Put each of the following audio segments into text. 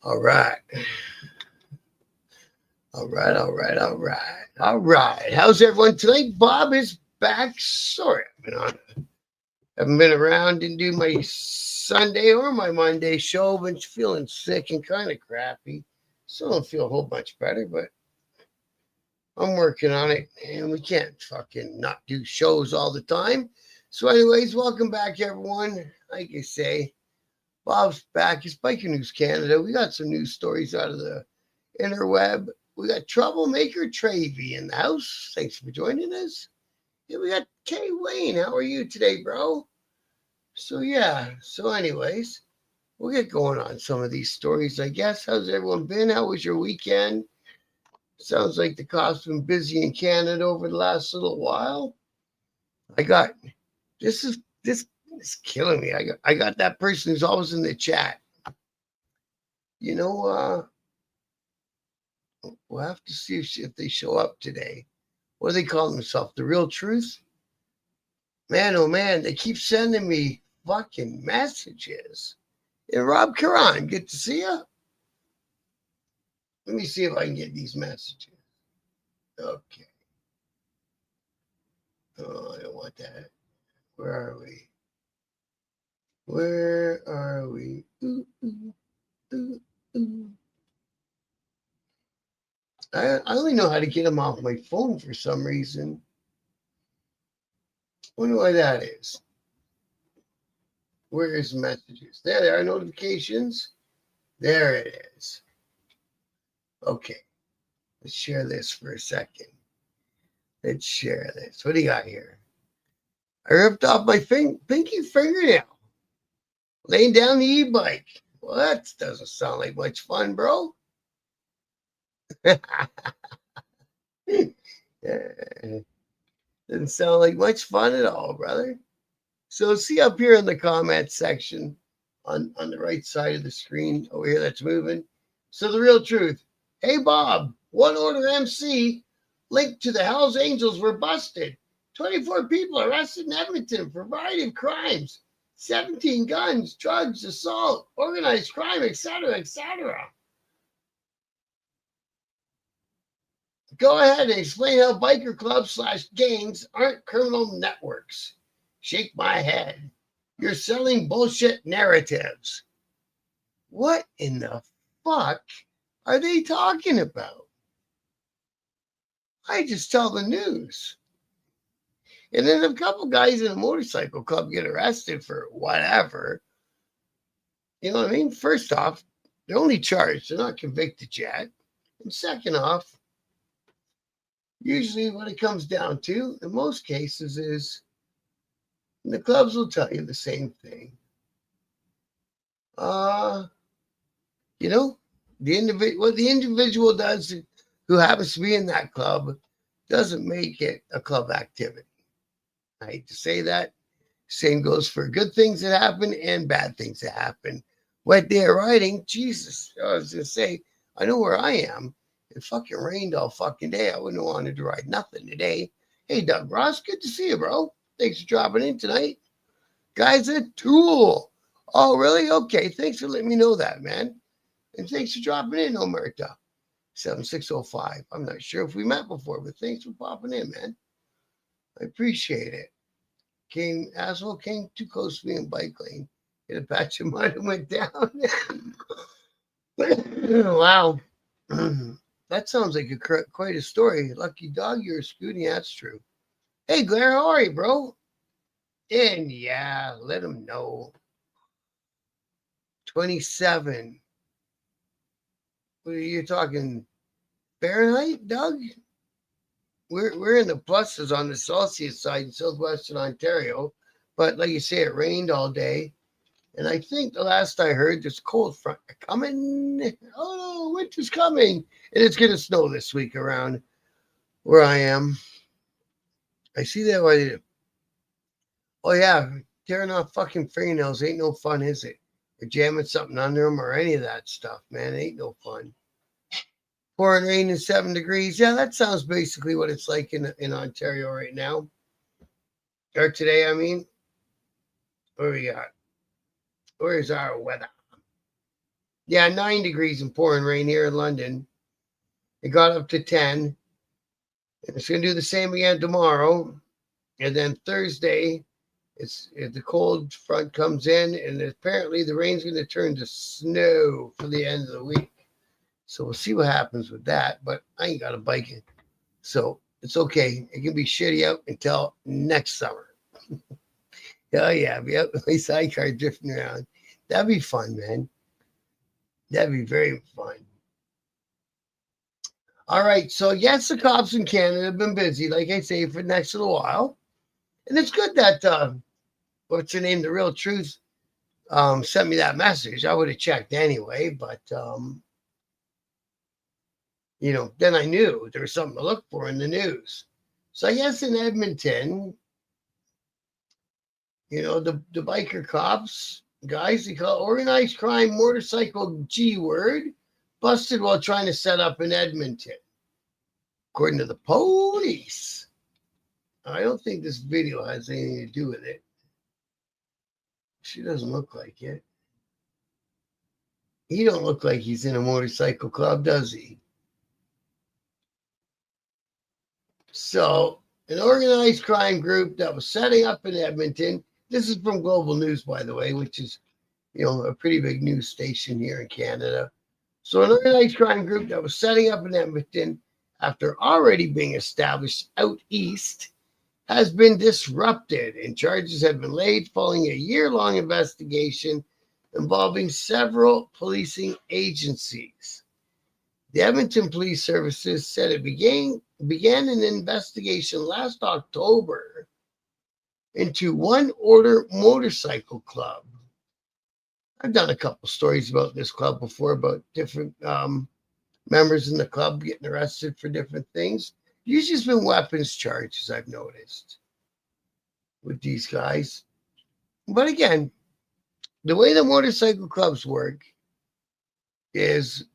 All right. All right, all right, all right. All right. How's everyone tonight? Bob is back. Sorry, haven't been around, didn't do my Sunday or my Monday show. Been feeling sick and kind of crappy. Still don't feel a whole bunch better, but I'm working on it. And we can't fucking not do shows all the time. So, anyways, welcome back, everyone. Like I say, Bob's back. It's Biker News Canada. We got some news stories out of the interweb. We got Troublemaker Travy in the house. Thanks for joining us. Yeah, we got Kay Wayne. How are you today, bro? So, anyways, we'll get going on some of these stories, I guess. How's everyone been? How was your weekend? Sounds like the cops been busy in Canada over the last little while. I got this is killing me. I got that person who's always in the chat. You know, we'll have to see if they show up today. What do they call themselves? The Real Truth? Man, oh man, they keep sending me fucking messages. And Rob Karan, good to see you. Let me see if I can get these messages. Okay. Oh, I don't want that. Where are we? Where are we? Ooh, ooh, ooh, ooh. I only know how to get them off my phone for some reason. Wonder why that is. Where is messages? There are notifications. There it is. Okay. Let's share this for a second. Let's share this. What do you got here? I ripped off my pinky fingernail. Laying down the e-bike. Well, that doesn't sound like much fun, bro. Doesn't sound like much fun at all, brother. So see up here in the comment section on the right side of the screen over here that's moving. So the Real Truth. Hey, Bob, One Order MC linked to the Hells Angels were busted. 24 people arrested in Edmonton for a variety of crimes. 17 guns, drugs, assault, organized crime, etc., etc. Go ahead and explain how biker clubs / gangs aren't criminal networks. Shake my head. You're selling bullshit narratives. What in the fuck are they talking about? I just tell the news. And then a couple guys in a motorcycle club get arrested for whatever. You know what I mean? First off, they're only charged. They're not convicted yet. And second off, usually what it comes down to, in most cases, is the clubs will tell you the same thing. You know, what the individual does who happens to be in that club doesn't make it a club activity. I hate to say that. Same goes for good things that happen and bad things that happen. Wet day of riding, Jesus. I was going to say, I know where I am. It fucking rained all fucking day. I wouldn't have wanted to ride nothing today. Hey, Doug Ross, good to see you, bro. Thanks for dropping in tonight. Guy's a tool. Oh, really? Okay. Thanks for letting me know that, man. And thanks for dropping in, Omerta. 7605. I'm not sure if we met before, but thanks for popping in, man. I appreciate it. Asshole came too close to me in bike lane. Hit a patch of mud and went down. Wow. That sounds like quite a story. Lucky dog, you're a scooty. That's true. Hey, Claire, how are you, bro? And yeah, let him know. 27. What are you talking? Fahrenheit, Doug? We're in the pluses on the Celsius side in southwestern Ontario, but like you say, it rained all day, and I think the last I heard, there's a cold front coming. Oh, winter's coming, and it's gonna snow this week around where I am. I see that. Oh yeah, tearing off fucking fingernails ain't no fun, is it? Or jamming something under them or any of that stuff, man. It ain't no fun. Pouring rain and 7 degrees. Yeah, that sounds basically what it's like in Ontario right now. Or today, I mean. What do we got? Where's our weather? Yeah, 9 degrees and pouring rain here in London. It got up to 10. And it's going to do the same again tomorrow. And then Thursday, the cold front comes in, and apparently the rain's going to turn to snow for the end of the week. So we'll see what happens with that. But I ain't got a bike, so it's okay. It can be shitty out until next summer. Oh yeah, be out with my sidecar drifting around. That'd be fun, man. That'd be very fun. All right, so yes, the cops in Canada have been busy, like I say, for the next little while. And it's good that, what's her name, The Real Truth, sent me that message. I would have checked anyway, but, then I knew there was something to look for in the news. So I guess in Edmonton, the biker cops, guys, they call organized crime motorcycle G word, busted while trying to set up in Edmonton. According to the police. I don't think this video has anything to do with it. She doesn't look like it. He don't look like he's in a motorcycle club, does he? So, an organized crime group that was setting up in Edmonton. This is from Global News, by the way, which is, a pretty big news station here in Canada. So, an organized crime group that was setting up in Edmonton, after already being established out east, has been disrupted, and charges have been laid following a year-long investigation involving several policing agencies. The Edmonton Police Services said it began an investigation last October into One Order Motorcycle Club. I've done a couple stories about this club before, about different members in the club getting arrested for different things. Usually it's been weapons charges, I've noticed, with these guys. But again, the way the motorcycle clubs work is,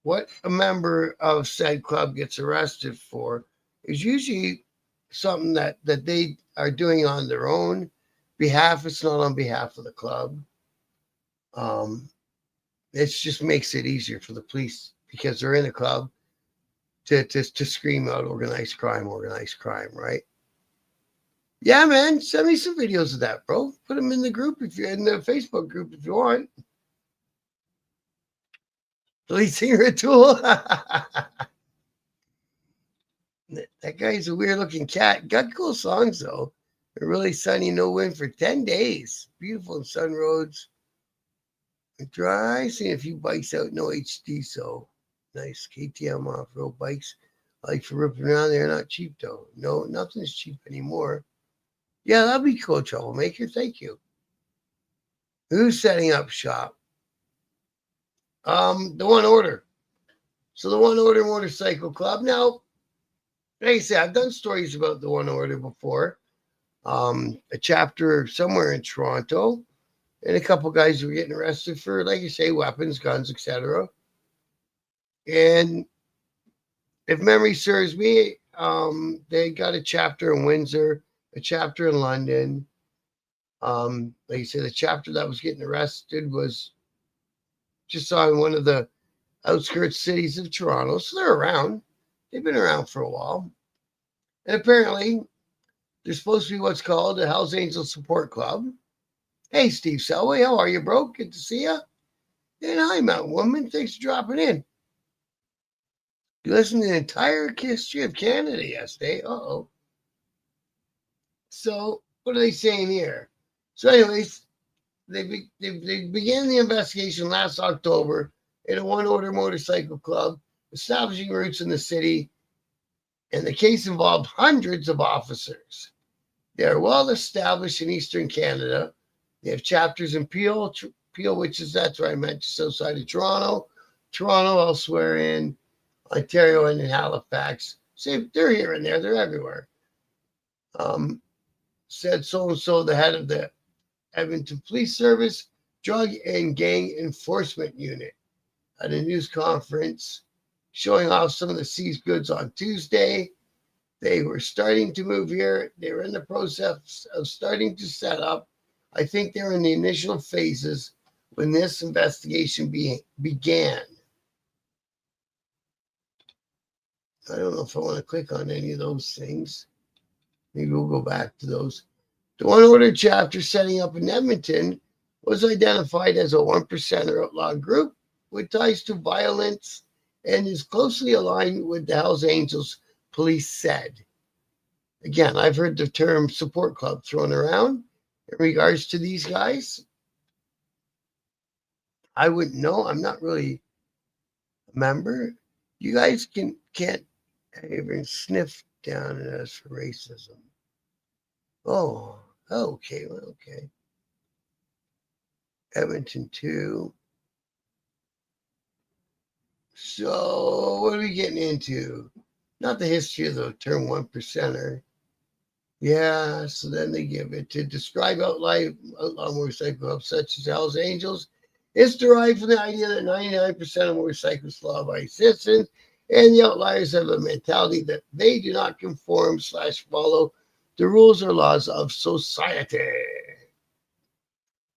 what a member of said club gets arrested for is usually something that they are doing on their own behalf. It's not on behalf of the club. It just makes it easier for the police because they're in a club to scream out organized crime, right? Yeah, man, send me some videos of that, bro. Put them in the group if you're in the Facebook group if you want. The lead singer of Tool. That guy's a weird looking cat. Got cool songs though. They're really sunny, no wind for 10 days. Beautiful in sun roads. Dry, seen a few bikes out, no HD, so nice KTM off-road bikes. I like for ripping around. They're not cheap though. No, nothing's cheap anymore. Yeah, that'd be cool, Troublemaker. Thank you. Who's setting up shop? The One Order. So the One Order Motorcycle Club. Now, like I said, I've done stories about the One Order before. A chapter somewhere in Toronto. And a couple guys who were getting arrested for, like you say, weapons, guns, etc. And if memory serves me, they got a chapter in Windsor, a chapter in London. Like you say, the chapter that was getting arrested was just on one of the outskirts cities of Toronto. So they're around. They've been around for a while. And apparently, there's supposed to be what's called a Hells Angels Support Club. Hey, Steve Selway, how are you, bro? Good to see you. And hi, Mountain Woman. Thanks for dropping in. You listened to the entire history of Canada yesterday. Uh-oh. So, what are they saying here? So, anyways, they began the investigation last October in a One Order Motorcycle Club, establishing roots in the city, and the case involved hundreds of officers. They are well established in Eastern Canada. They have chapters in Peel, which is, that's where I meant, just outside of Toronto, elsewhere in Ontario, and in Halifax. So they're here and there, they're everywhere. Said so-and-so, the head of the Edmonton Police Service Drug and Gang Enforcement Unit, at a news conference showing off some of the seized goods on Tuesday. They were starting to move here. They were in the process of starting to set up. I think they're in the initial phases when this investigation began. I don't know if I want to click on any of those things. Maybe we'll go back to those. The one order chapter setting up in Edmonton was identified as a 1% outlaw group with ties to violence and is closely aligned with the Hells Angels, police said. Again, I've heard the term support club thrown around in regards to these guys. I wouldn't know. I'm not really a member. You guys can't even sniff down at us for racism. Oh, okay, well, okay. Edmonton 2. So what are we getting into? Not the history of the term 1%er. Yeah, so then they give it to describe outlaw motorcycle clubs such as Hells Angels. It's derived from the idea that 99% of motorcyclists are law-abiding citizens, and the outliers have a mentality that they do not conform/follow the rules or laws of society.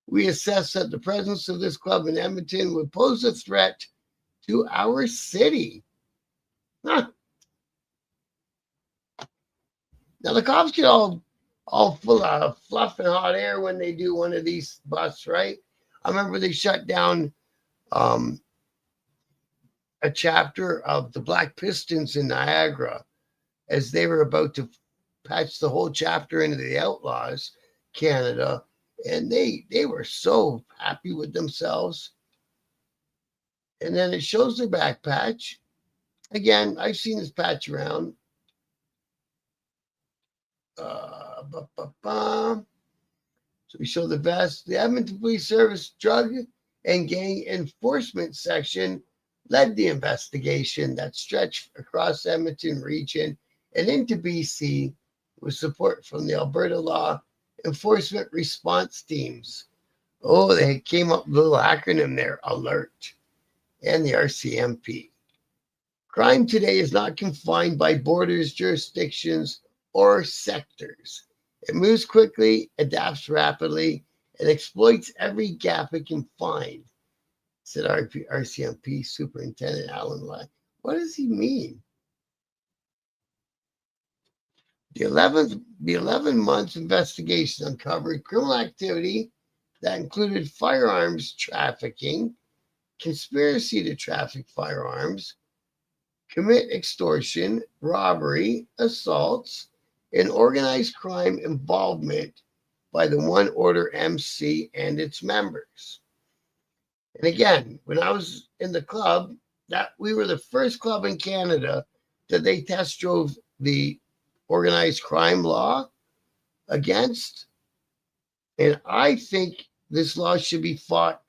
We assess that the presence of this club in Edmonton would pose a threat to our city. Huh. Now the cops get all full of fluff and hot air when they do one of these busts, right? I remember they shut down a chapter of the Black Pistons in Niagara as they were about to patch the whole chapter into the Outlaws Canada, and they were so happy with themselves. And then it shows their back patch. Again, I've seen this patch around. So we show the vest. The Edmonton Police Service Drug and Gang Enforcement Section led the investigation that stretched across the Edmonton region and into BC with support from the Alberta Law Enforcement Response Teams. Oh, they came up with a little acronym there, ALERT, and the RCMP. Crime today is not confined by borders, jurisdictions, or sectors. It moves quickly, adapts rapidly, and exploits every gap it can find, said RCMP Superintendent Alan Lai. What does he mean? The 11 months investigation uncovered criminal activity that included firearms trafficking, conspiracy to traffic firearms, commit extortion, robbery, assaults, and organized crime involvement by the One Order MC and its members. And again, when I was in the club, that we were the first club in Canada that they test drove the organized crime law against. And I think this law should be fought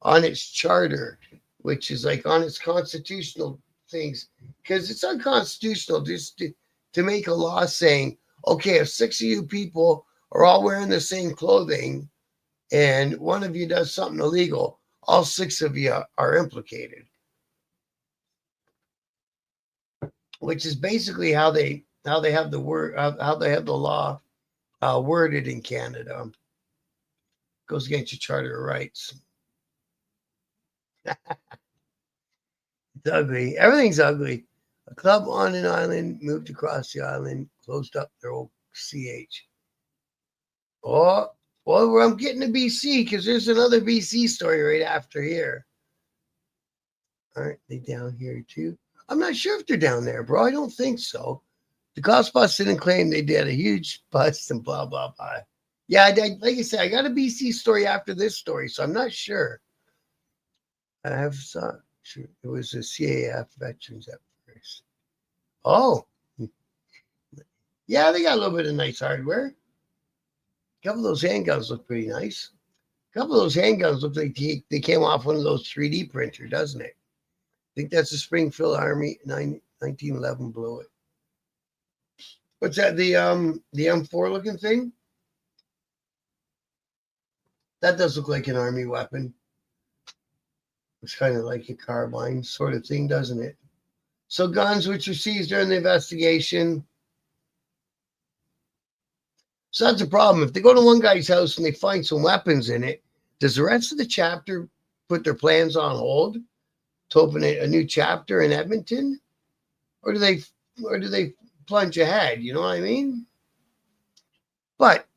on its charter, which is like on its constitutional things, because it's unconstitutional just to make a law saying, okay, if 6 of you people are all wearing the same clothing and one of you does something illegal, all 6 of you are implicated. Which is basically how they have the word, how they have the law worded in Canada. Goes against your Charter of Rights. It's ugly. Everything's ugly. A club on an island moved across the island, closed up their old CH. Oh, well, I'm getting to BC because there's another BC story right after here. Aren't they down here too? I'm not sure if they're down there, bro. I don't think so. The cops busted and claimed they did a huge bust and blah, blah, blah. Yeah, like I said, I got a BC story after this story, so I'm not sure. I have saw sure it was a CAF veterans at first. Oh, yeah, they got a little bit of nice hardware. A couple of those handguns look pretty nice. A couple of those handguns look like they came off one of those 3D printer, doesn't it? I think that's a Springfield Army 1911 Bullet. What's that? The M4 looking thing? That does look like an army weapon. It's kind of like a carbine sort of thing, doesn't it? So guns which were seized during the investigation. So that's a problem. If they go to one guy's house and they find some weapons in it, Does the rest of the chapter put their plans on hold to open a new chapter in Edmonton? Or do they plunge ahead? You know what I mean? But,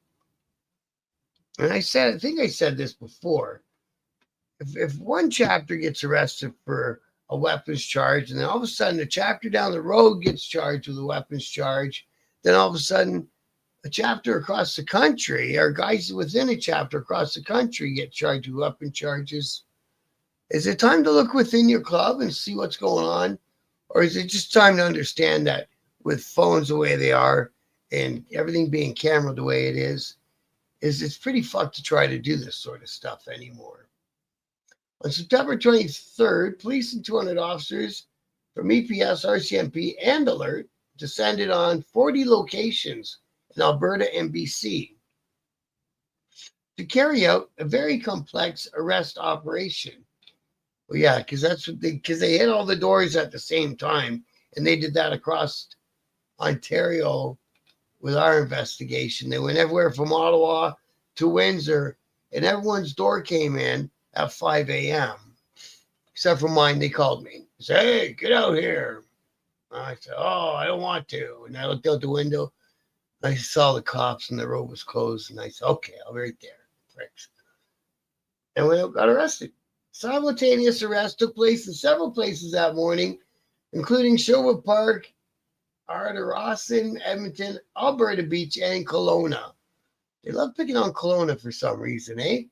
and I think I said this before. If one chapter gets arrested for a weapons charge, and then all of a sudden a chapter down the road gets charged with a weapons charge, then all of a sudden a chapter across the country, or guys within a chapter across the country get charged with weapon charges, is it time to look within your club and see what's going on? Or is it just time to understand that with phones the way they are and everything being cameraed the way it is it's pretty fucked to try to do this sort of stuff anymore. On September 23rd, police and 200 officers from EPS, RCMP, and Alert descended on 40 locations in Alberta and BC to carry out a very complex arrest operation. Well, yeah, because they hit all the doors at the same time, and they did that across Ontario with our investigation. They went everywhere from Ottawa to Windsor, and everyone's door came in at 5 a.m. Except for mine. They called me. They said, "Hey, get out here." I said, "Oh, I don't want to." And I looked out the window. I saw the cops, and the road was closed. And I said, "Okay, I'll be right there, pricks." And we got arrested. Simultaneous arrests took place in several places that morning, including Sherwood Park, Ardrossan, Edmonton, Alberta Beach, and Kelowna. They love picking on Kelowna for some reason, eh?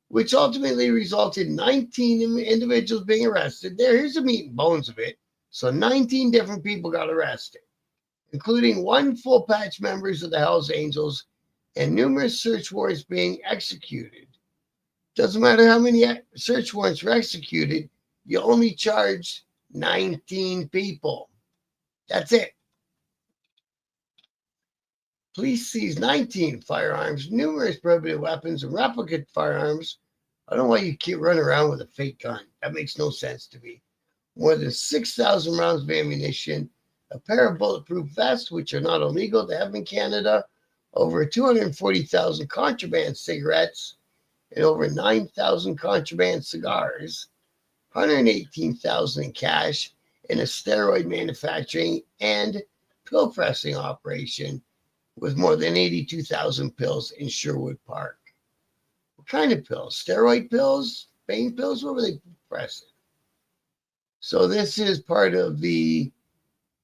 Which ultimately resulted in 19 individuals being arrested. Here's the meat and bones of it. So 19 different people got arrested, including one full patch members of the Hells Angels and numerous search warrants being executed. Doesn't matter how many search warrants were executed, you only charged 19 people. That's it. Police seized 19 firearms, numerous prohibited weapons, and replica firearms. I don't know why you keep running around with a fake gun. That makes no sense to me. More than 6,000 rounds of ammunition, a pair of bulletproof vests, which are not illegal to have in Canada, over 240,000 contraband cigarettes, and over 9,000 contraband cigars, 118,000 in cash, in a steroid manufacturing and pill pressing operation with more than 82,000 pills in Sherwood Park. What kind of pills? Steroid pills? Pain pills? What were they pressing? So this is part of the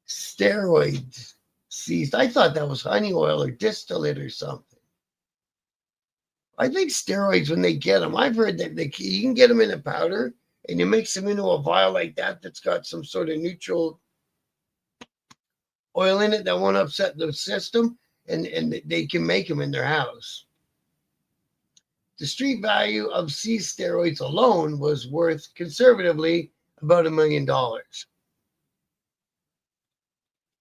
steroids seized. I thought that was honey oil or distillate or something. I think steroids, when they get them, I've heard that you can get them in a powder and you mix them into a vial like that that's got some sort of neutral oil in it that won't upset the system, and they can make them in their house. The street value of seized steroids alone was worth conservatively about $1 million.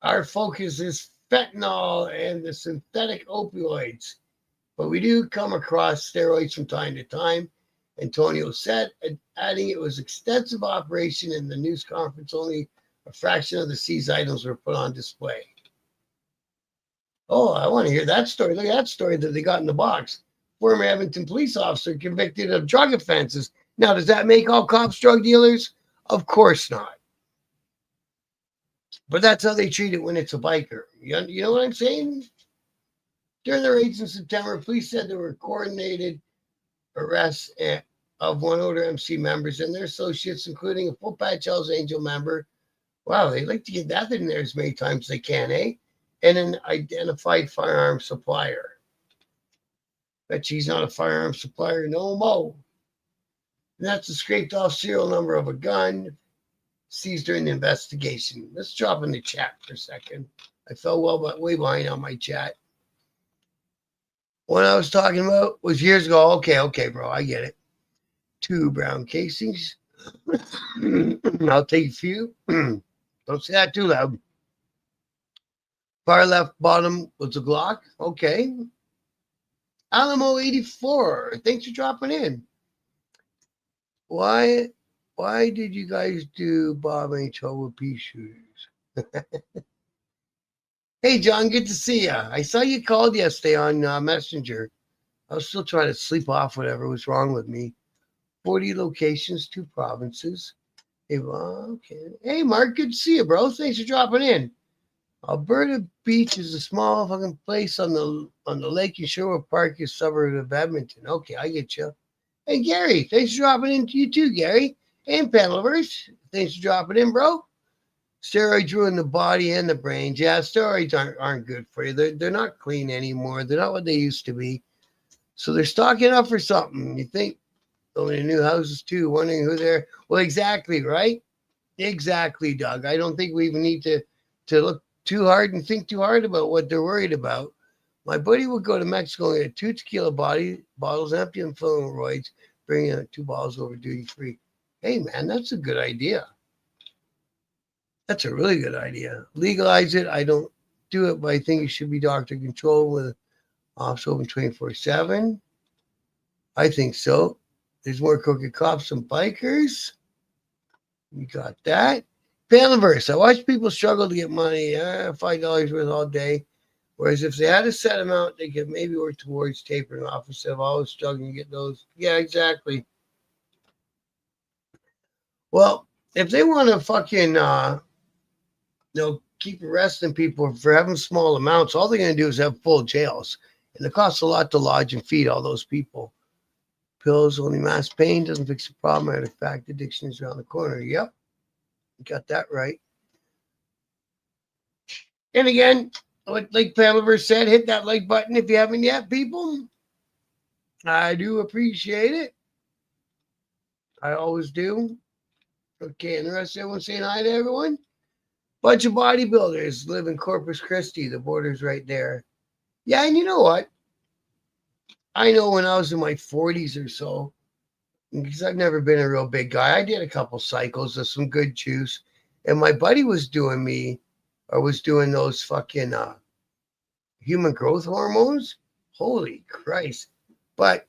Our focus is fentanyl and the synthetic opioids, but we do come across steroids from time to time. Antonio said, adding it was extensive operation in the news conference. Only a fraction of the seized items were put on display. Oh, I want to hear that story. Look at that story that they got in the box. Former Edmonton police officer convicted of drug offenses. Now, does that make all cops drug dealers? Of course not. But that's how they treat it when it's a biker. You know what I'm saying? During the raids in September, police said there were coordinated arrests of one older MC members and their associates, including a full patch Hells Angel member. Wow, they like to get that in there as many times as they can, eh? And an identified firearm supplier. Bet she's not a firearm supplier no more. And that's a scraped off serial number of a gun seized during the investigation. Let's drop in the chat for a second. I fell way behind on my chat. What I was talking about was years ago. Okay, bro, I get it. 2 brown casings. I'll take a few. Don't say that too loud. Far left bottom was a Glock. Okay. Alamo 84. Thanks for dropping in. Why did you guys do Bob and Trouble pea shooters? Hey, John, good to see you. I saw you called yesterday on Messenger. I was still trying to sleep off whatever was wrong with me. 40 locations, 2 provinces. Hey, well, okay. Hey, Mark, good to see you, bro. Thanks for dropping in. Alberta Beach is a small fucking place on the lake in Sherwood Park, a suburb of Edmonton. Okay, I get you. Hey, Gary, thanks for dropping in to you too, Gary. And panelers, thanks for dropping in, bro. Steroids ruin the body and the brains. Yeah, steroids aren't good for you. They're not clean anymore. They're not what they used to be. So they're stocking up for something. You think owning new houses too, wondering who they're. Well, exactly, right? Exactly, Doug. I don't think we even need to look too hard and think too hard about what they're worried about. My buddy would go to Mexico and get 2 tequila bottles, empty them, fill them with roids, bring 2 bottles over duty free. Hey, man, that's a good idea. That's a really good idea. Legalize it. I don't do it, but I think it should be doctor control with office open 24/7. I think so. There's more crooked cops than bikers. You got that. Panelverse. I watch people struggle to get money, $5 worth all day. Whereas if they had a set amount, they could maybe work towards tapering off instead of always struggling to get those. Yeah, exactly. Well, if they want to fucking, keep arresting people for having small amounts, all they're going to do is have full jails. And it costs a lot to lodge and feed all those people. Pills only mask pain, doesn't fix the problem. Matter of fact, addiction is around the corner. Yep. You got that right. And again, like Pamela said, hit that like button if you haven't yet, people. I do appreciate it. I always do. Okay, and the rest of everyone saying hi to everyone. Bunch of bodybuilders live in Corpus Christi. The border's right there. Yeah, and you know what? I know when I was in my 40s or so, because I've never been a real big guy, I did a couple cycles of some good juice. And my buddy was doing those fucking human growth hormones. Holy Christ. But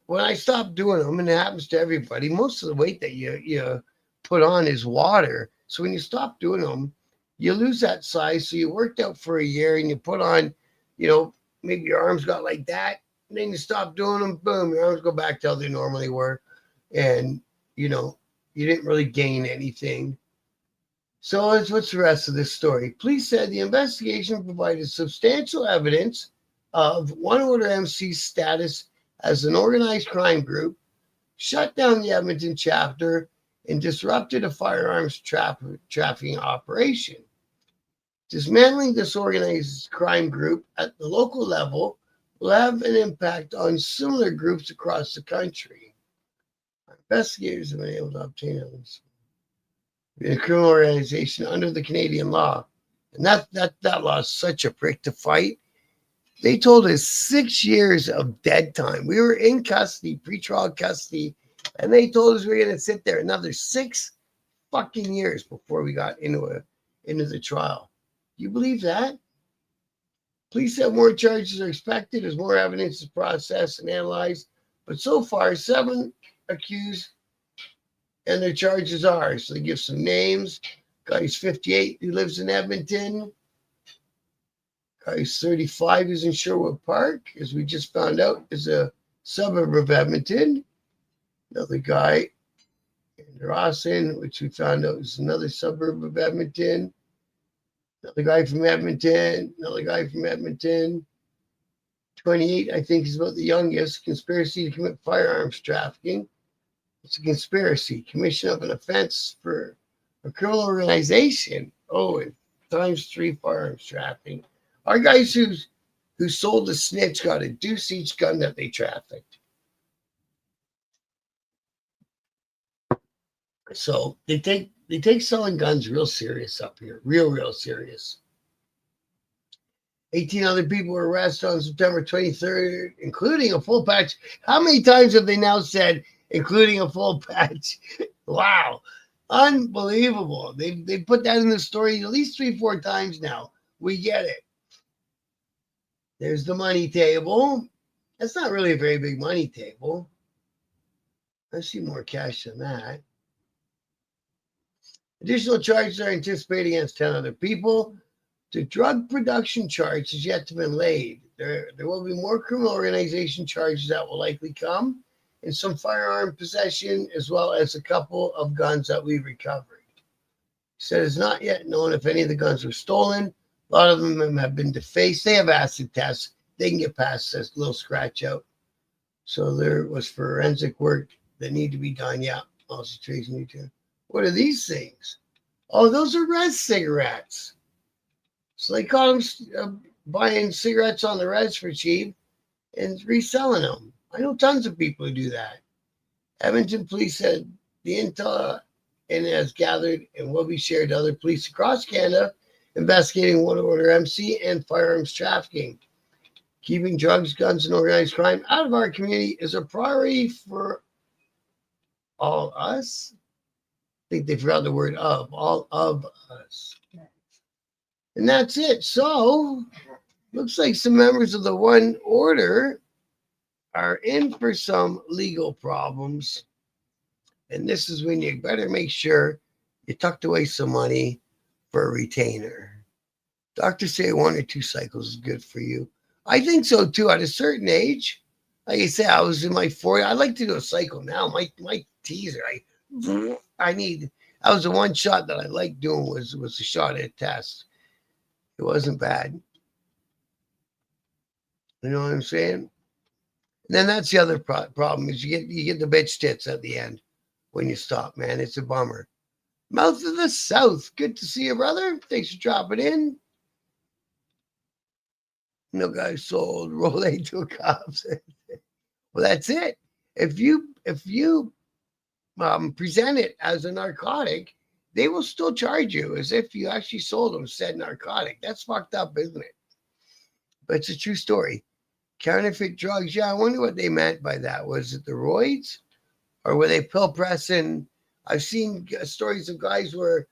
when I stopped doing them, and it happens to everybody, most of the weight that you put on is water. So when you stop doing them, you lose that size. So you worked out for a year and you put on, maybe your arms got like that. And then you stop doing them, boom, your arms go back to how they normally were. And, you didn't really gain anything. So what's the rest of this story? Police said the investigation provided substantial evidence of One Order MC's status as an organized crime group, shut down the Edmonton chapter, and disrupted a firearms trafficking operation. Dismantling this organized crime group at the local level will have an impact on similar groups across the country. Investigators have been able to obtain evidence in a criminal organization under the Canadian law. And that law is such a prick to fight. They told us 6 years of dead time. We were in custody, pretrial custody, and they told us we were going to sit there another 6 fucking years before we got into the trial. You believe that? Police said more charges are expected as more evidence is processed and analyzed. But so far, 7 accused and their charges are. So they give some names. Guy's 58 who lives in Edmonton. Guy's 35 who's in Sherwood Park, as we just found out, is a suburb of Edmonton. Another guy in Rawson, which we found out is another suburb of Edmonton. Another guy from Edmonton. Another guy from Edmonton. 28, I think, is about the youngest. Conspiracy to commit firearms trafficking. It's a conspiracy. Commission of an offense for a criminal organization. Oh, and ×3 firearms trafficking. Our guys who sold the snitch got a deuce each gun that they trafficked. So they take selling guns real serious up here. Real serious. 18 other people were arrested on September 23rd, including a full patch. How many times have they now said, including a full patch? Wow. Unbelievable. They put that in the story at least 3-4 times now. We get it. There's the money table. That's not really a very big money table. I see more cash than that. Additional charges are anticipated against 10 other people. The drug production charge has yet to be laid. There will be more criminal organization charges that will likely come. and some firearm possession, as well as a couple of guns that we recovered. He said it's not yet known if any of the guns were stolen. A lot of them have been defaced. They have acid tests. They can get past this little scratch out. So there was forensic work that need to be done. Yeah, also tracing you too. What are these things? Oh, those are res cigarettes. So they caught them buying cigarettes on the res for cheap and reselling them. I know tons of people who do that. Edmonton police said the intel and has gathered and will be shared to other police across Canada investigating one-order MC and firearms trafficking. Keeping drugs, guns, and organized crime out of our community is a priority for all us. I think they forgot the word of, all of us. And that's it. So, looks like some members of the One Order are in for some legal problems. And this is when you better make sure you tucked away some money for a retainer. Doctors say 1 or 2 cycles is good for you. I think so too. At a certain age, like I said, I was in my 40s. I'd like to do a cycle now. My teeth are that was the one shot that I liked doing was a shot at a test. It wasn't bad. You know what I'm saying? And then that's the other problem is you get the bitch tits at the end when you stop, man. It's a bummer. Mouth of the South. Good to see you, brother. Thanks for dropping in. No guy sold Rolade to a cops. Well, that's it. If you present it as a narcotic, they will still charge you as if you actually sold them said narcotic. That's fucked up, isn't it? But it's a true story. Counterfeit drugs. Yeah, I wonder what they meant by that. Was it the roids? Or were they pill pressing? I've seen stories of guys where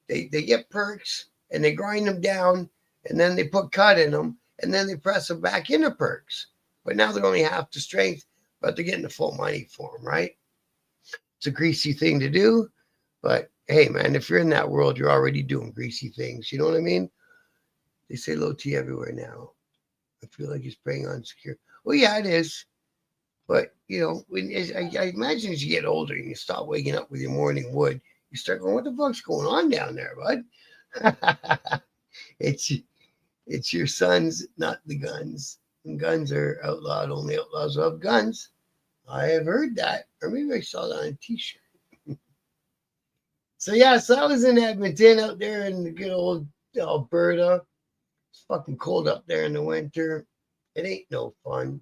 they get perks and they grind them down and then they put cut in them and then they press them back into perks. But now they're only half the strength, but they're getting the full money for them, right? It's a greasy thing to do. But hey, man, if you're in that world, you're already doing greasy things. You know what I mean? They say low T everywhere now. I feel like it's preying on secure. Well, yeah, it is. But, you know, I imagine as you get older and you stop waking up with your morning wood, you start going, what the fuck's going on down there, bud? It's your sons, not the guns. And guns are outlawed. Only outlaws have guns. I have heard that. Or maybe I saw that on a t-shirt. So I was in Edmonton out there in the good old Alberta. It's fucking cold up there in the winter. It ain't no fun.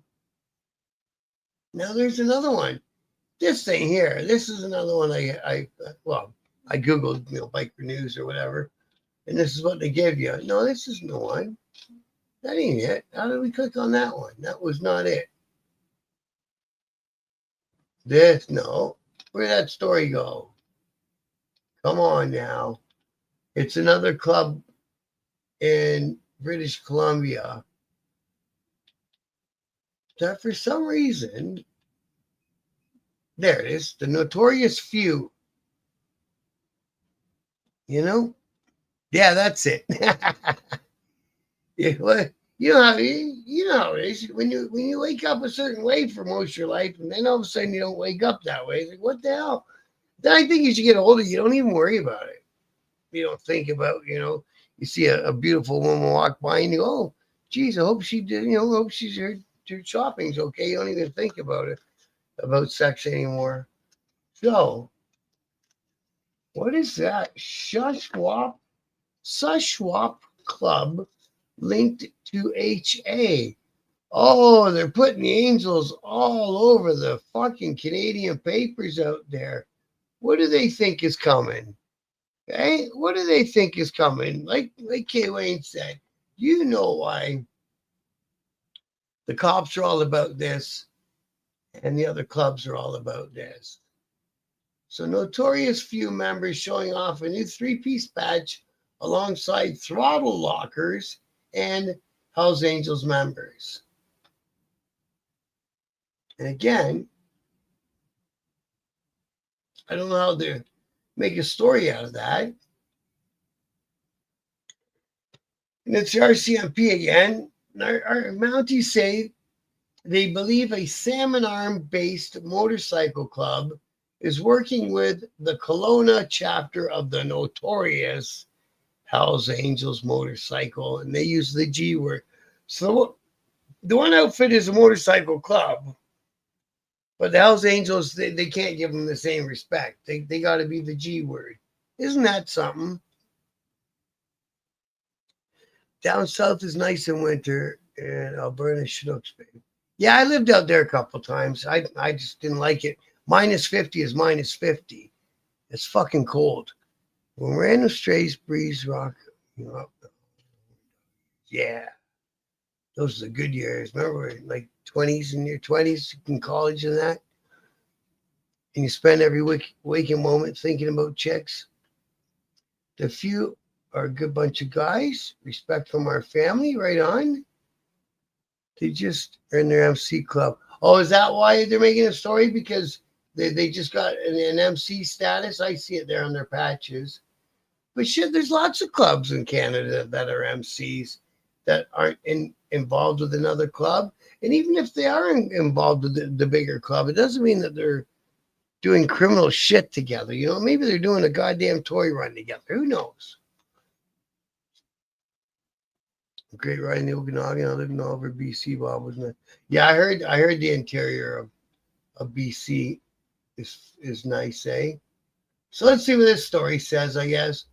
Now there's another one. This thing here. This is another one I Googled, Biker News or whatever. And this is what they give you. No, this isn't the one. That ain't it. How did we click on that one? That was not it. No. Where did that story go? Come on now. It's another club in British Columbia that for some reason, there it is, the Notorious Few. You know? Yeah, that's it. Yeah, well, you know how it is. When you wake up a certain way for most of your life, and then all of a sudden you don't wake up that way. It's like, what the hell? Then I think as you get older, you don't even worry about it. You don't think about, you see a beautiful woman walk by and you go, oh, geez, I hope she did, hope she's her shopping's okay. You don't even think about it, about sex anymore. So, what is that? Sushwap Club linked to HA. Oh, they're putting the angels all over the fucking Canadian papers out there. What do they think is coming? Okay, what do they think is coming? Like Kay Wayne said, you know why the cops are all about this and the other clubs are all about this. So Notorious Few members showing off a new 3-piece badge alongside throttle lockers and Hells Angels members. And again, I don't know how to make a story out of that. And it's the RCMP again. Our Mounties say They believe a Salmon Arm-based motorcycle club is working with the Kelowna chapter of the Notorious Hells Angels motorcycle, and they use the G word. So the one outfit is a motorcycle club, but the Hells Angels, they can't give them the same respect. They got to be the G word. Isn't that something? Down south is nice in winter, and Alberta Chinooks, baby. Yeah, I lived out there a couple times. I just didn't like it. -50 is -50. It's fucking cold. When random strays breeze rock, you know, yeah, those are the good years. Remember, like 20s, in your 20s in college and that, and you spend every waking moment thinking about chicks. The few are a good bunch of guys. Respect from our family, right on. They just are in their MC club. Oh, is that why they're making a story? Because they just got an MC status? I see it there on their patches. But shit, there's lots of clubs in Canada that are MCs that aren't involved with another club. And even if they are involved with the bigger club, it doesn't mean that they're doing criminal shit together. You know, maybe they're doing a goddamn toy run together. Who knows? Great ride in the Okanagan. I lived in Oliver, BC, Bob, wasn't it? Yeah, I heard the interior of BC is nice, eh? So let's see what this story says, I guess.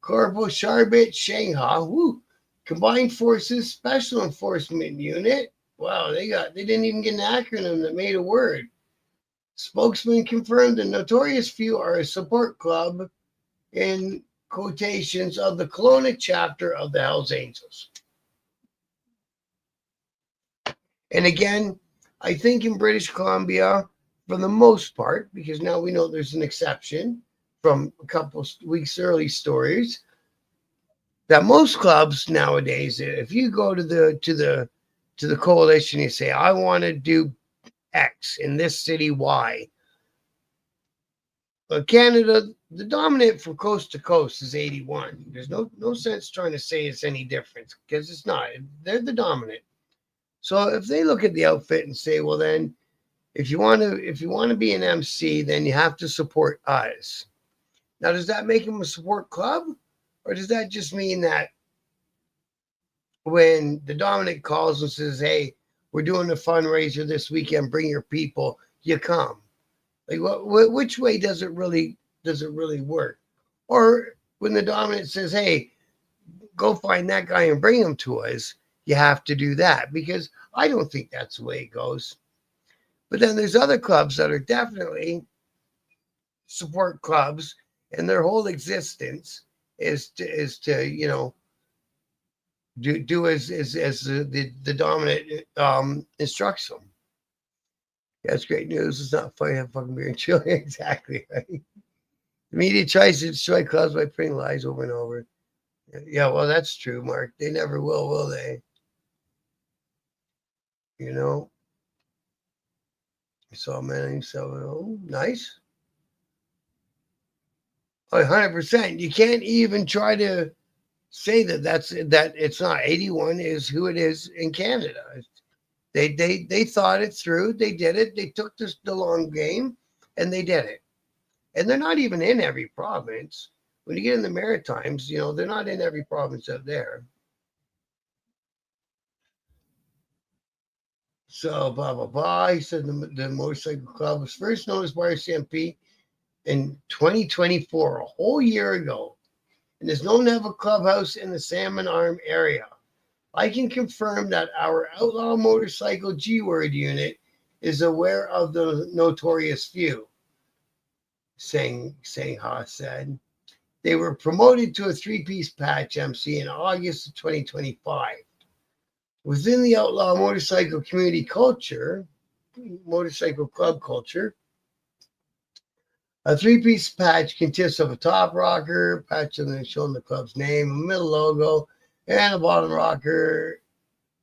Corporal Sharbit Shanghai, woo, Combined Forces Special Enforcement Unit. Wow, they didn't even get an acronym that made a word. Spokesman confirmed the Notorious Few are a support club in quotations of the Kelowna chapter of the Hells Angels. And again, I think in British Columbia, for the most part, because now we know there's an exception from a couple weeks early stories, that most clubs nowadays, if you go to the coalition, you say, I want to do X in this city, Y. But Canada, the dominant from coast to coast is 81. There's no sense trying to say it's any different because it's not. They're the dominant. So if they look at the outfit and say, well, then if you want to be an MC, then you have to support us. Now, does that make them a support club? Or does that just mean that when the dominant calls and says, hey, we're doing a fundraiser this weekend, bring your people, you come? Like which way does it really work? Or when the dominant says, hey, go find that guy and bring him to us, you have to do that, because I don't think that's the way it goes. But then there's other clubs that are definitely support clubs, and their whole existence is to you know, do as the dominant instructs them. That's great news. It's not funny. Have fucking beer and chill. Exactly right. The media tries to destroy clubs by putting lies over and over. Yeah, well, that's true, Mark. They never will they? You know. I saw a man himself. Oh, nice. 100%. You can't even try to say that it's not. 81 is who it is in Canada. They thought it through. They did it. They took the long game, and they did it. And they're not even in every province. When you get in the Maritimes, you know, they're not in every province out there. So, blah, blah, blah. He said the motorcycle club was first noticed by RCMP in 2024, a whole year ago, and is known to have a clubhouse in the Salmon Arm area. I can confirm that our outlaw motorcycle G-word unit is aware of the Notorious Few, Sangha said. They were promoted to a three-piece patch MC in August of 2025. Within the outlaw motorcycle community culture, motorcycle club culture, a three-piece patch consists of a top rocker, patch showing the club's name, a middle logo, and a bottom rocker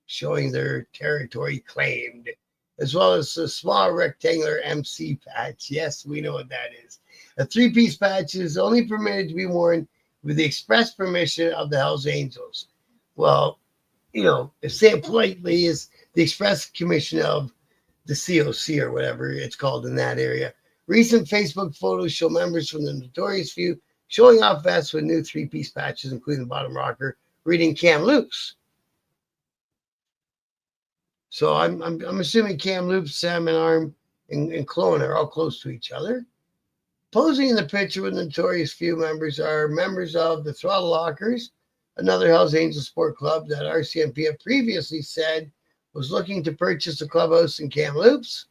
showing their territory claimed, as well as a small rectangular MC patch. Yes, we know what that is. A three-piece patch is only permitted to be worn with the express permission of the Hells Angels. Well, you know, to say it politely, is the Express Commission of the COC or whatever it's called in that area. Recent Facebook photos show members from the Notorious Few showing off vests with new three-piece patches, including the bottom rocker, reading Kamloops. So I'm assuming Kamloops, Salmon Arm, and Kelowna are all close to each other. Posing in the picture with Notorious Few members are members of the Throttle Lockers, another Hells Angels sport club that RCMP had previously said was looking to purchase a clubhouse in Kamloops.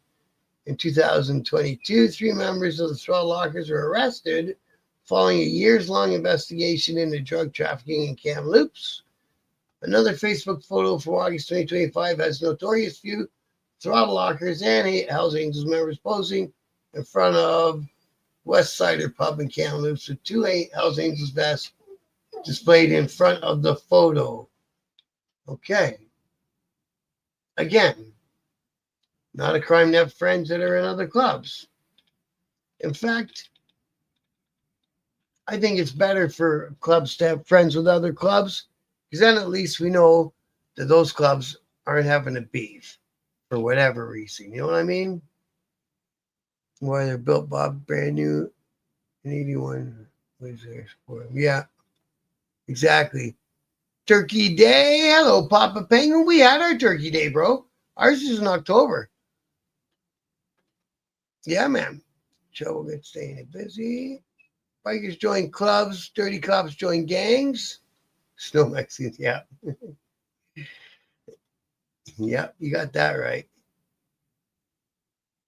In 2022, 3 members of the Throttle Lockers were arrested following a years-long investigation into drug trafficking in Kamloops. Another Facebook photo from August 2025 has Notorious Few, Throttle Lockers, and 8 Hells Angels members posing in front of West Sider Pub in Kamloops with 2 Hells Angels vests displayed in front of the photo. Okay. Again, not a crime to have friends that are in other clubs. In fact, I think it's better for clubs to have friends with other clubs, because then at least we know that those clubs aren't having a beef for whatever reason. You know what I mean? Why they're built, Bob, brand new in 81. What is there for them? Yeah, exactly. Turkey Day. Hello, Papa Penguin. We had our Turkey Day, bro. Ours is in October. Yeah, man. Joe will get staying busy. Bikers join clubs. Dirty cops join gangs. Snow Mexicans, yeah. Yeah, you got that right.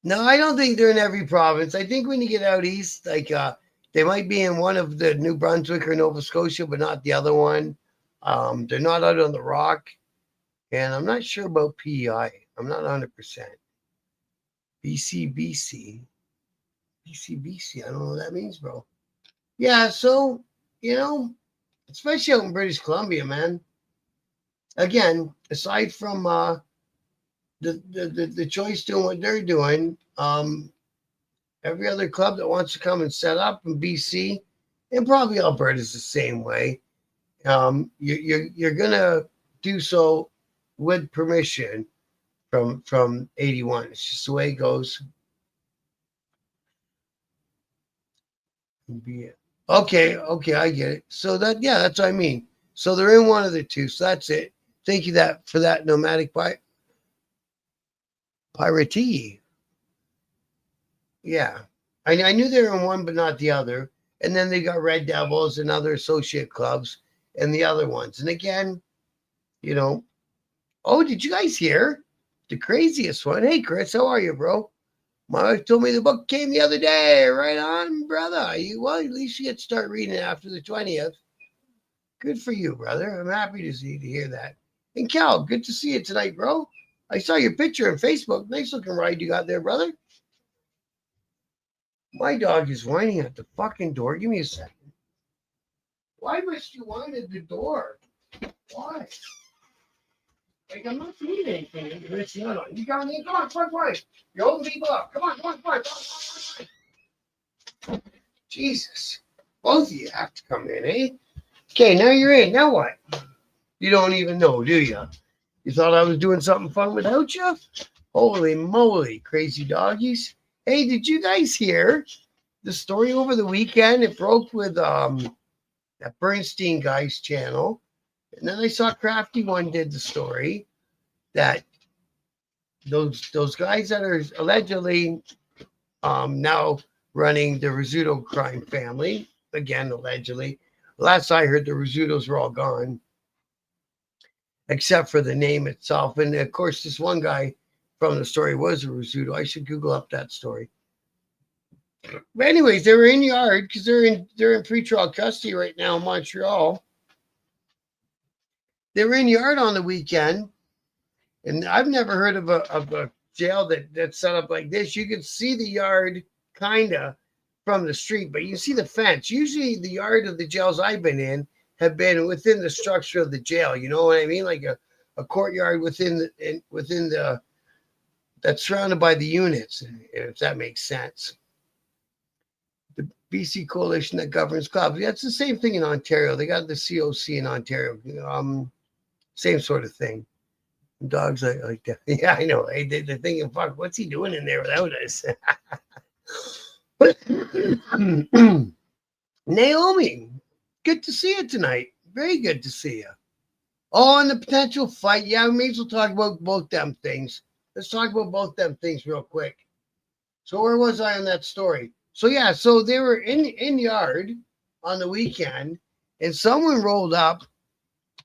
No, I don't think they're in every province. I think when you get out east, like they might be in one of the New Brunswick or Nova Scotia, but not the other one. They're not out on the Rock. And I'm not sure about PEI. I'm not 100%. BC. I don't know what that means, bro. Yeah, so, especially out in British Columbia, man. Again, aside from the choice doing what they're doing, every other club that wants to come and set up in BC, and probably Alberta is the same way, you're gonna do so with permission from 81. It's just the way it goes. Okay, I get it. So that's what I mean. So they're in one of the two. So that's it. Thank you for that nomadic piratee. Yeah. I knew they were in one, but not the other. And then they got Red Devils and other associate clubs and the other ones. And again, oh, did you guys hear the craziest one? Hey, Chris, how are you, bro? My wife told me the book came the other day. Right on, brother. Well, at least you get to start reading it after the 20th. Good for you, brother. I'm happy to hear that. And Cal, good to see you tonight, bro. I saw your picture on Facebook. Nice looking ride you got there, brother. My dog is whining at the fucking door. Give me a second. Why must you whine at the door? Why? Like, I'm not doing anything. You got me. Come on. You're holding people up. Come on. Jesus. Both of you have to come in, eh? Okay, now you're in. Now what? You don't even know, do you? You thought I was doing something fun without you? Holy moly, crazy doggies. Hey, did you guys hear the story over the weekend? It broke with that Bernstein guy's channel. And then I saw Crafty One did the story that those guys that are allegedly now running the Rizzuto crime family, again, allegedly. Last I heard, the Rizzutos were all gone, except for the name itself. And of course, this one guy from the story was a Rizzuto. I should Google up that story. But anyways, they were in yard because they're in pretrial custody right now in Montreal. They were in yard on the weekend, and I've never heard of a jail that's set up like this. You can see the yard kinda from the street, but you can see the fence. Usually, the yard of the jails I've been in have been within the structure of the jail. You know what I mean? Like a courtyard within the that's surrounded by the units, if that makes sense. The BC coalition that governs clubs. Yeah, it's the same thing in Ontario. They got the COC in Ontario. Same sort of thing. Dogs like that. Yeah, I know. They're thinking, fuck, what's he doing in there without us? Naomi, good to see you tonight. Very good to see you. Oh, and the potential fight. Yeah, we may as well talk about both them things. Let's talk about both them things real quick. So where was I on that story? So yeah, so they were in yard on the weekend, and someone rolled up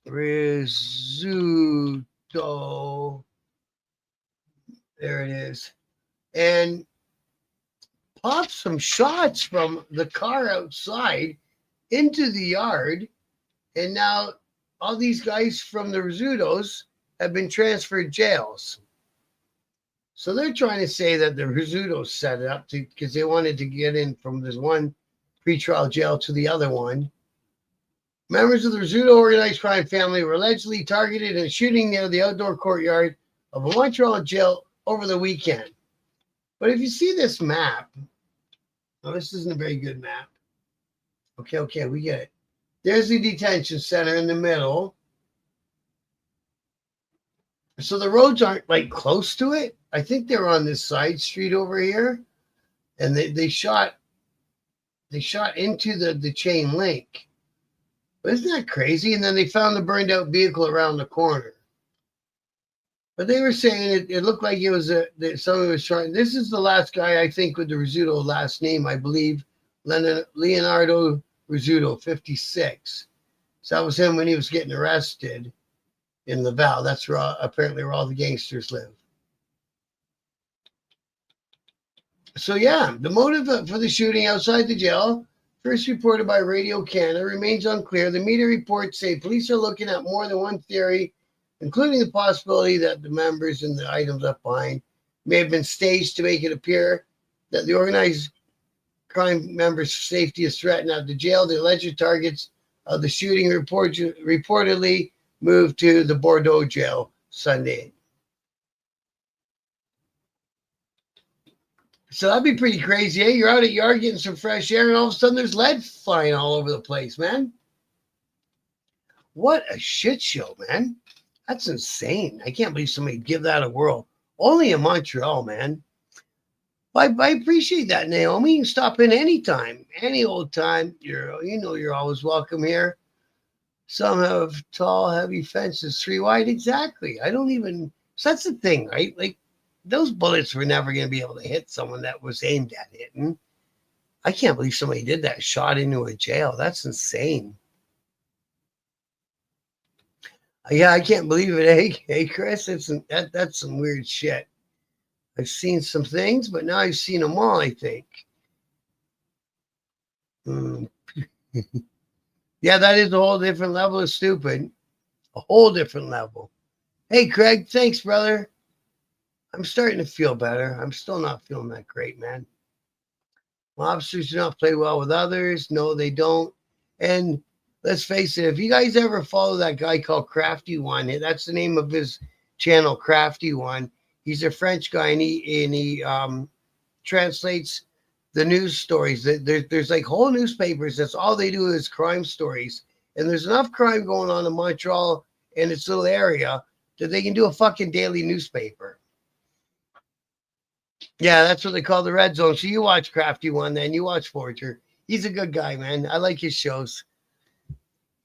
risotto. There it is, and popped some shots from the car outside into the yard, and now all these guys from the risottos have been transferred jails. So they're trying to say that the risottos set it up because they wanted to get in from this one pretrial jail to the other one. Members of the Rizzuto organized crime family were allegedly targeted in a shooting near the outdoor courtyard of a Montreal jail over the weekend. But if you see this map, oh, this isn't a very good map. Okay, we get it. There's the detention center in the middle. So the roads aren't like close to it. I think they're on this side street over here. And they shot into the chain link. But isn't that crazy? And then they found the burned out vehicle around the corner. But they were saying it looked like it was that someone was trying. This is the last guy, I think, with the Rizzuto last name, I believe, Leonardo Rizzuto, 56. So that was him when he was getting arrested in Laval. That's apparently where all the gangsters live. So yeah, the motive for the shooting outside the jail, first reported by Radio Canada, remains unclear. The media reports say police are looking at more than one theory, including the possibility that the members and the items left behind may have been staged to make it appear that the organized crime members' safety is threatened at the jail. The alleged targets of the shooting reportedly moved to the Bordeaux jail Sunday. So that'd be pretty crazy, eh? You're out at yard getting some fresh air, and all of a sudden there's lead flying all over the place, man. What a shit show, man. That's insane. I can't believe somebody give that a whirl. Only in Montreal, man. I appreciate that, Naomi. You can stop in anytime, any old time. You're always welcome here. Some have tall, heavy fences, 3 wide. Exactly. So that's the thing, right? Like, those bullets were never going to be able to hit someone that was aimed at hitting. I can't believe somebody did that, shot into a jail. That's insane. Yeah, I can't believe it. Hey, Chris, that's some weird shit. I've seen some things, but now I've seen them all, I think. Yeah, that is a whole different level of stupid. A whole different level. Hey, Craig, thanks, brother. I'm starting to feel better. I'm still not feeling that great, man. Mobsters do not play well with others. No, they don't. And let's face it, if you guys ever follow that guy called Crafty One, that's the name of his channel, Crafty One. He's a French guy, and he translates the news stories. There's like whole newspapers. That's all they do is crime stories. And there's enough crime going on in Montreal and its little area that they can do a fucking daily newspaper. Yeah, that's what they call the Red Zone. So you watch Crafty One, then you watch Forger. He's a good guy, man. I like his shows.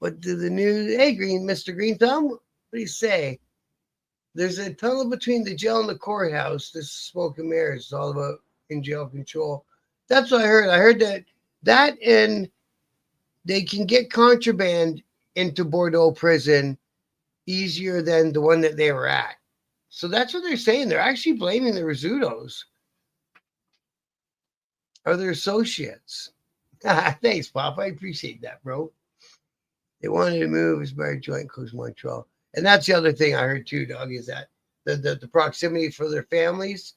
But the news, hey, Mr. Green Thumb, what do you say? There's a tunnel between the jail and the courthouse. This is smoke and mirrors. It's all about in-jail control. That's what I heard. I heard that and they can get contraband into Bordeaux prison easier than the one that they were at. So that's what they're saying. They're actually blaming the Rizzutos or their associates. Thanks, Pop. I appreciate that, bro. They wanted to move as bar joint close Montreal. And that's the other thing I heard too, Doug, is that the proximity for their families.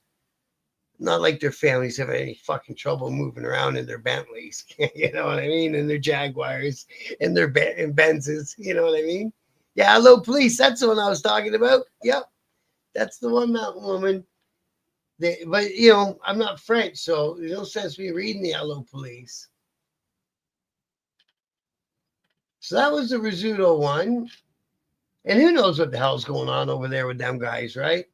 Not like their families have any fucking trouble moving around in their Bentleys. You know what I mean? And their Jaguars and their Benzes. You know what I mean? Yeah, hello, police. That's the one I was talking about. Yep. That's the one, Mountain Woman. But, I'm not French, so there's no sense me reading the Hello Police. So that was the Rizzuto one. And who knows what the hell's going on over there with them guys, right?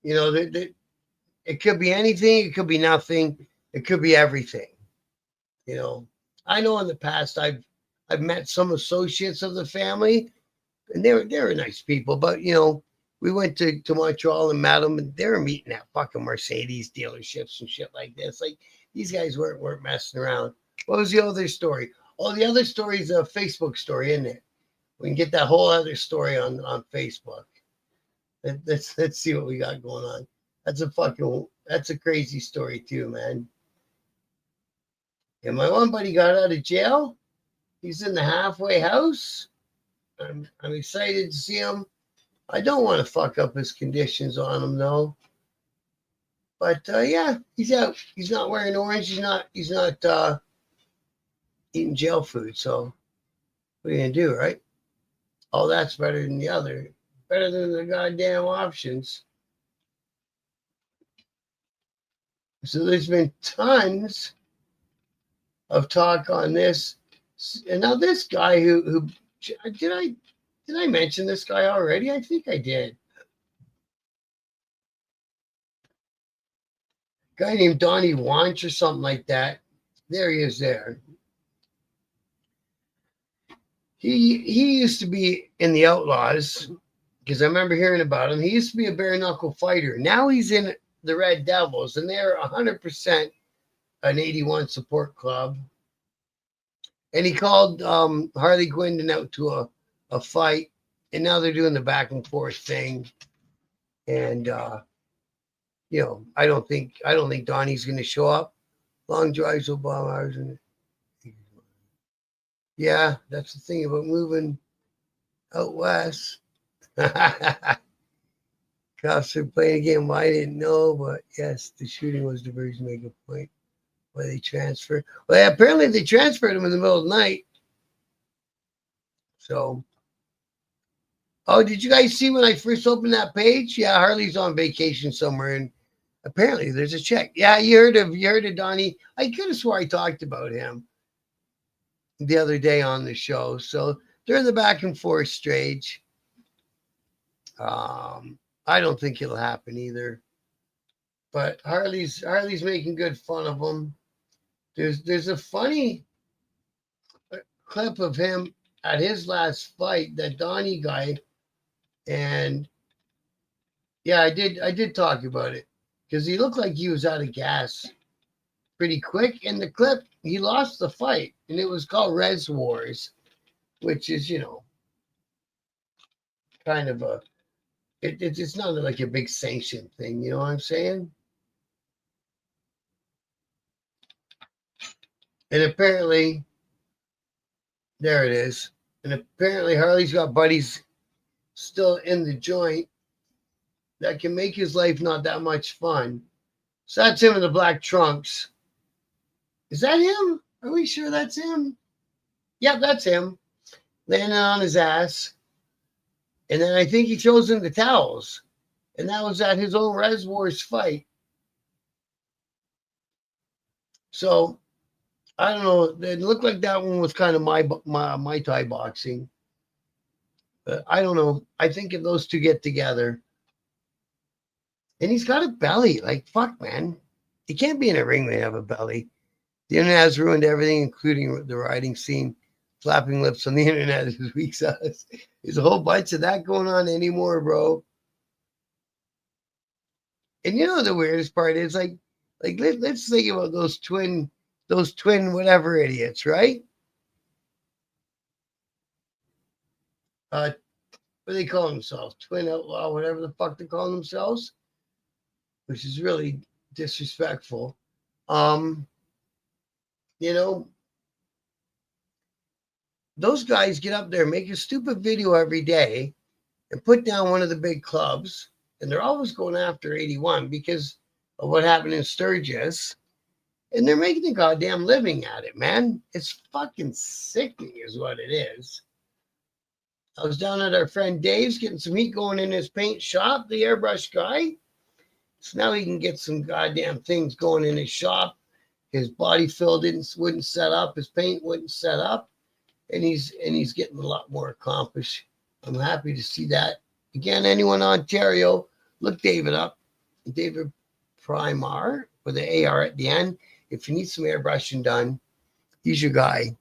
You know, it could be anything. It could be nothing. It could be everything. You know, I know in the past I've met some associates of the family, and they were nice people. But you know, we went to Montreal and met them, and they were meeting at fucking Mercedes dealerships and shit like this. Like these guys weren't messing around. What was the other story? Oh, the other story is a Facebook story, isn't it? We can get that whole other story on Facebook. Let's see what we got going on. That's a crazy story too, man. And my one buddy got out of jail. He's in the halfway house. I'm excited to see him. I don't want to fuck up his conditions on him though. But yeah, he's out. He's not wearing orange. He's not eating jail food. So what are you gonna do, right? Oh, that's better than the other. Better than the goddamn options. So there's been tons of talk on this. And now this guy who did I mention this guy already? I think I did. Guy named Donnie Wanch or something like that. There he is there. He used to be in the Outlaws because I remember hearing about him. He used to be a bare knuckle fighter. Now he's in the Red Devils, and they're 100% an 81 support club. And he called Harley Quinn out to a fight, and now they're doing the back and forth thing. And you know, I don't think Donnie's going to show up. Long drives, Obama. Yeah, that's the thing about moving out west. Cops are playing a game I didn't know, but yes, the shooting was diversion. Make a point. Why they transfer? Well, apparently they transferred him in the middle of the night. So, oh, did you guys see when I first opened that page? Yeah, Harley's on vacation somewhere, and apparently there's a check. Yeah, you heard of Donnie? I could have swore I talked about him the other day on the show. So they're in the back and forth stage. I don't think it'll happen either. But Harley's making good fun of him. There's a funny clip of him at his last fight, that Donnie guy, and yeah, I did talk about it because he looked like he was out of gas pretty quick. In the clip, he lost the fight, and it was called Res Wars, which is, you know, kind of it's not like a big sanction thing, you know what I'm saying? And apparently, there it is. And apparently Harley's got buddies still in the joint that can make his life not that much fun. So that's him in the black trunks. Is that him? Are we sure that's him? Yep, that's him. Landing on his ass. And then I think he throws in the towels. And that was at his own Res Wars fight. So I don't know. It looked like that one was kind of my Thai boxing. But I don't know. I think if those two get together, and he's got a belly, like fuck, man. He can't be in a ring when you have a belly. The internet has ruined everything, including the riding scene. Flapping lips on the internet is weak sauce. There's a whole bunch of that going on anymore, bro. And you know the weirdest part is like let's think about those twin whatever idiots, right? What do they call themselves? Twin outlaw, whatever the fuck they call themselves, which is really disrespectful. You know, those guys get up there, make a stupid video every day, and put down one of the big clubs, and they're always going after 81 because of what happened in Sturgis. And they're making a goddamn living at it, man. It's fucking sickening is what it is. I was down at our friend Dave's getting some heat going in his paint shop, the airbrush guy. So now he can get some goddamn things going in his shop. His body fill wouldn't set up. His paint wouldn't set up. And he's getting a lot more accomplished I'm happy to see that. Again, anyone in Ontario, look David up. David Primar with the AR at the end. If you need some airbrushing done, he's your guy.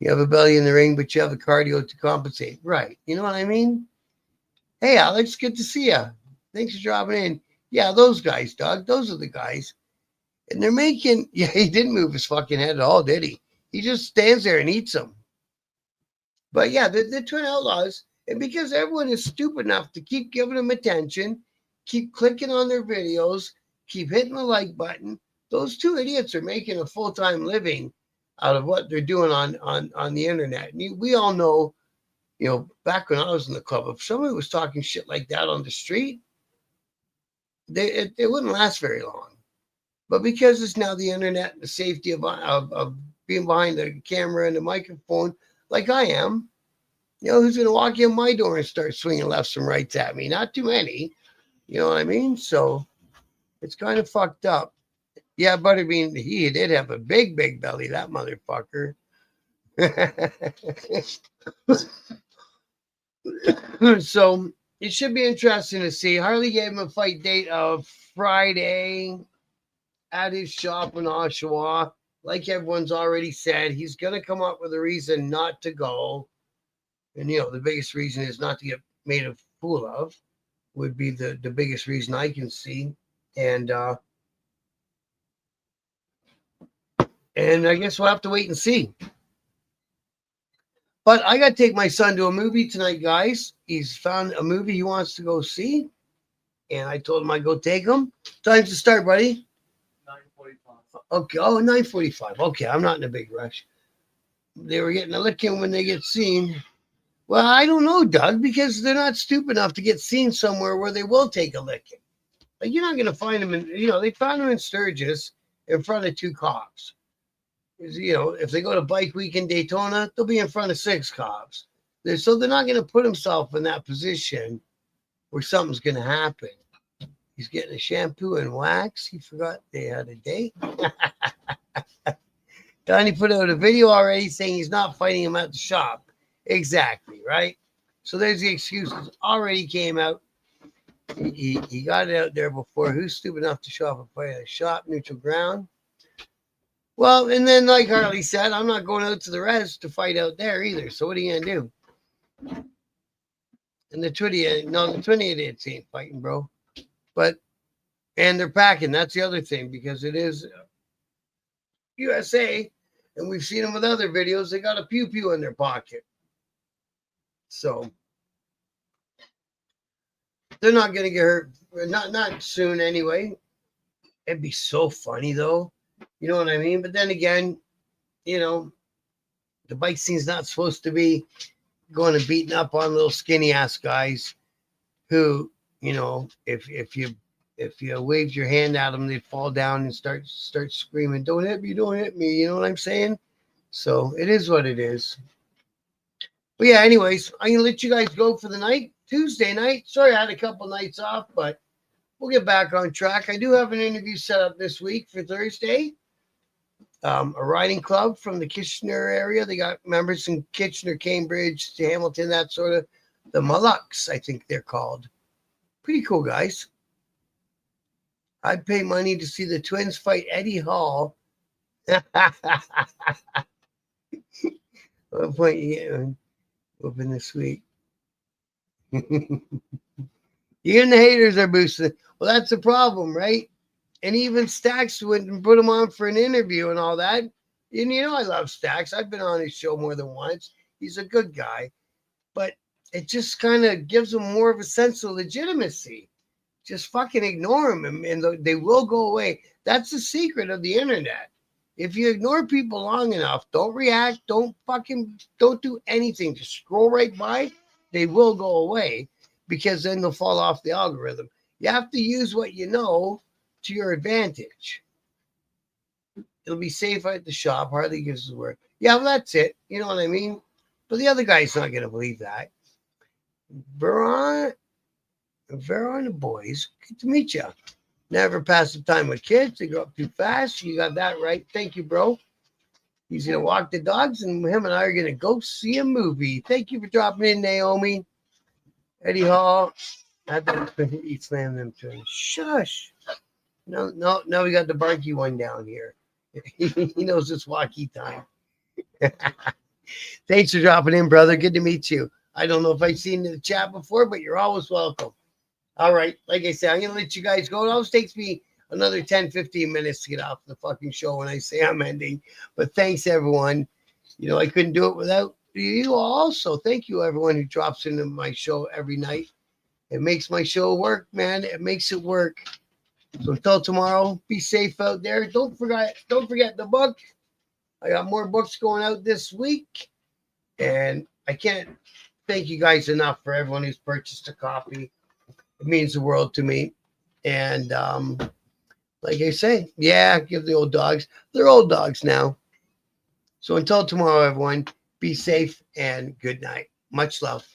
You have a belly in the ring, but you have the cardio to compensate. Right. You know what I mean? Hey, Alex, good to see you. Thanks for dropping in. Yeah, those guys, Doug. Those are the guys. And they're making, yeah, he didn't move his fucking head at all, did he? He just stands there and eats them. But yeah, they're twin outlaws. And because everyone is stupid enough to keep giving them attention, keep clicking on their videos, keep hitting the like button, those two idiots are making a full-time living out of what they're doing on the internet. And we all know, back when I was in the club, if somebody was talking shit like that on the street, it wouldn't last very long. But because it's now the internet and the safety of being behind the camera and the microphone, like I am, who's going to walk in my door and start swinging lefts and rights at me? Not too many. You know what I mean? So it's kind of fucked up. Yeah, Butterbean, he did have a big, big belly, that motherfucker. So it should be interesting to see. Harley gave him a fight date of Friday at his shop in Oshawa. Like everyone's already said, he's going to come up with a reason not to go. And, the biggest reason is not to get made a fool of, would be the biggest reason I can see. And I guess we'll have to wait and see. But I got to take my son to a movie tonight, guys. He's found a movie he wants to go see. And I told him I'd go take him. Time to start, buddy. 9:45. Okay. Oh, 9:45. Okay, I'm not in a big rush. They were getting a licking when they get seen. Well, I don't know, Doug, because they're not stupid enough to get seen somewhere where they will take a licking. Like, you're not going to find them in, they found them in Sturgis in front of 2 cops. If they go to Bike Week in Daytona, they'll be in front of 6 cops. So they're not going to put himself in that position where something's going to happen. He's getting a shampoo and wax. He forgot they had a date. Donnie put out a video already saying he's not fighting him at the shop. Exactly, right? So there's the excuses. Already came out. He got it out there before. Who's stupid enough to show up and fight at a shop, neutral ground? Well, and then like Harley said, I'm not going out to the res to fight out there either. So what are you going to do? And the 20 idiots ain't fighting, bro. And they're packing. That's the other thing, because it is USA, and we've seen them with other videos. They got a pew-pew in their pocket. So they're not going to get hurt. Not soon anyway. It'd be so funny, though. You know what I mean? But then again, the bike scene's not supposed to be going and beating up on little skinny ass guys who, if you waved your hand at them, they'd fall down and start screaming, "Don't hit me, don't hit me." You know what I'm saying? So it is what it is. But yeah, anyways, I'm going to let you guys go for the night. Tuesday night. Sorry I had a couple nights off, but we'll get back on track. I do have an interview set up this week for Thursday. A riding club from the Kitchener area. They got members in Kitchener, Cambridge, Hamilton, that sort of. The Maluks, I think they're called. Pretty cool guys. I'd pay money to see the Twins fight Eddie Hall. What point you getting open this week? You and the haters are boosting. Well, that's the problem, right? And even Stax wouldn't put him on for an interview and all that. And I love Stax. I've been on his show more than once. He's a good guy. But it just kind of gives him more of a sense of legitimacy. Just fucking ignore them and they will go away. That's the secret of the internet. If you ignore people long enough, don't react, don't do anything. Just scroll right by, they will go away, because then they'll fall off the algorithm. You have to use what you know to your advantage. It'll be safe at the shop. Hardly gives the word. Yeah, well, that's it. You know what I mean? But the other guy's not going to believe that. Veron the boys, good to meet you. Never pass the time with kids. They grow up too fast. You got that right. Thank you, bro. He's going to walk the dogs, and him and I are going to go see a movie. Thank you for dropping in, Naomi. Eddie Hall. He slammed them to him. Shush. No, we got the barky one down here. He knows it's walkie time. Thanks for dropping in, brother. Good to meet you. I don't know if I've seen you in the chat before, but you're always welcome. All right. Like I said, I'm going to let you guys go. It always takes me another 10, 15 minutes to get off the fucking show when I say I'm ending. But thanks, everyone. You know, I couldn't do it without you also. Thank you, everyone who drops into my show every night. It makes my show work, man. It makes it work. So until tomorrow, be safe out there. Don't forget the book. I got more books going out this week. And I can't thank you guys enough for everyone who's purchased a copy. It means the world to me. And like I say, yeah, give the old dogs. They're old dogs now. So until tomorrow, everyone, be safe and good night. Much love.